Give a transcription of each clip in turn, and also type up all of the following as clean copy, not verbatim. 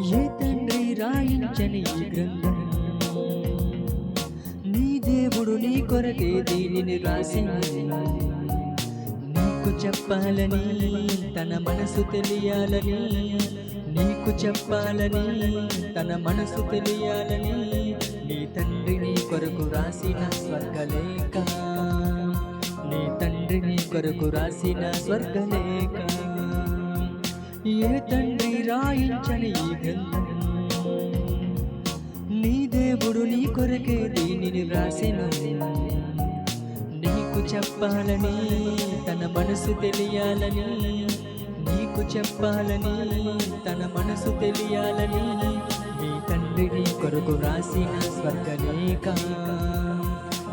ఏ తండ్రి రాయించని ఈ గ్రంథం, నీ దేవుడు నీ కొరకే దీనిని రాసిన. నీకు చెప్పాలని తన మనసు తెలియాలని, నీకు చెప్పాలని తన మనసు తెలియాలని, నీ తండ్రి నీ కొరకు రాసిన స్వర్గలేఖ, నీ తండ్రి నీ కొరకు రాసిన స్వర్గలేఖ. ఏ తండ్రి రాయించని ఈ గ్రంథం, నీ దేవుడు నీ కొరకే దీనిని వ్రాసెను. నీకు చెప్పాలని తన మనసు తెలియాలని, నీకు చెప్పాలని తన మనసు తెలియాలని, నీ తండ్రి నీ కొరకు రాసిన స్వర్గలేఖ,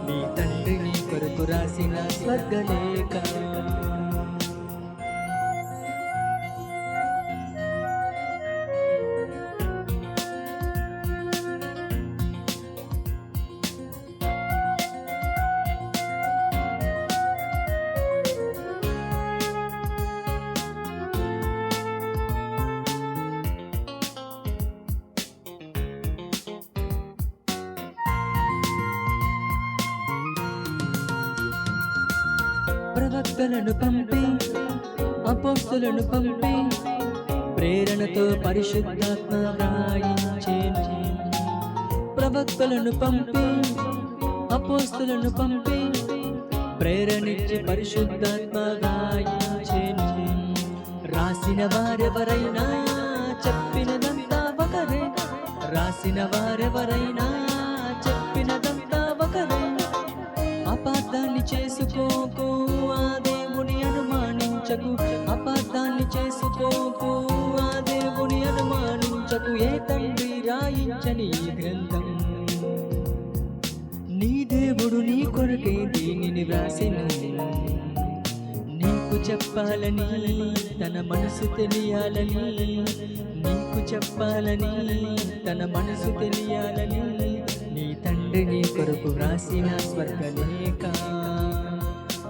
నీ తండ్రి నీ కొరకు రాసిన స్వర్గలేఖ. ప్రవక్తలను పంపి అపోస్తలులను పంపి ప్రేరణతో పరిశుద్ధాత్మ రాయించెను. ప్రవక్తలను పంపి అపోస్తలులను పంపి ప్రేరణించి పరిశుద్ధాత్మ రాయించెను. రాసిన వారెవరైనా చెప్పినదంతా ఒకరే, రాసిన వారెవరైనా చెప్పినదంతా ఒకరే. అపార్థాన్ని చేసుకోకు, ఆ దేవుని అనుమానించకు, అపార్థాన్ని చేసుకోకు, ఆ దేవుని అనుమానించకు. ఏ తండ్రి రాయించని ఈ గ్రంథం, నీ దేవుడు నీ కొరకే దీనిని వ్రాసెను. నీకు చెప్పాలని తన మనసు తెలియాలని, నీకు చెప్పాలని తన మనసు తెలియాలని, నీ తండ్రి నీ కొరకు రాసిన స్వర్గలేఖ,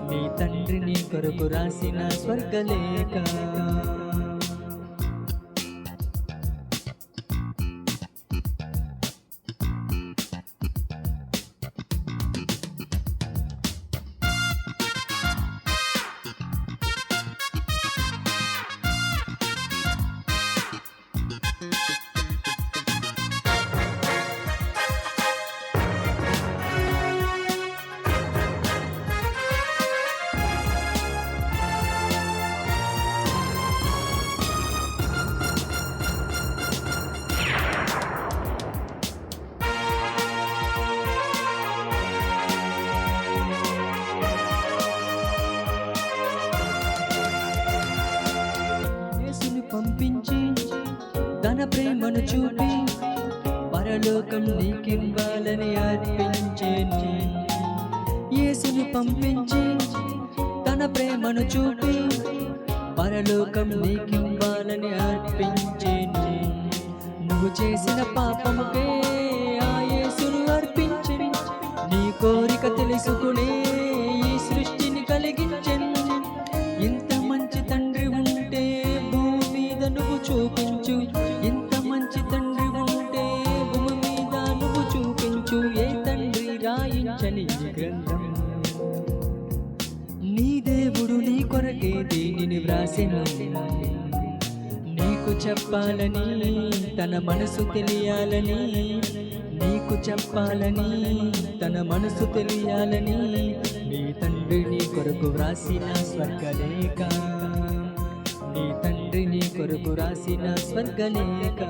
నీ తండ్రి నీ కొరకు రాసిన స్వర్గలేఖ. పంపించి తన ప్రేమను చూపి పరలోకం నీకివ్వాలని అర్పించెను. యేసును పంపించి తన ప్రేమను చూపి పరలోకం నీకివ్వాలని అర్పించెను. నువ్వు చేసిన పాపముకే ఆ యేసును అర్పించెను. నీ కోరిక తెలుసుకునే ఈ సృష్టిని కలిగించెను. ఇంత మంచి తండ్రి ఉంటే నువ్వు చూపించు, ఇంత మంచి తండ్రి ఉంటే భూమి మీద నువ్వు చూపించు. ఏ తండ్రి రాయించని ఈ గ్రంథం, నీ దేవుడు నీ కొరకే దీనిని వ్రాసెను. నీకు చెప్పాలని తన మనసు తెలియాలని, నీకు చెప్పాలని తన మనసు తెలియాలని, నీ తండ్రి నీ కొరకు వ్రాసిన స్వర్గలేఖ, నీ తండ్రి నీ కొరకు రాసిన స్వర్గలేఖ.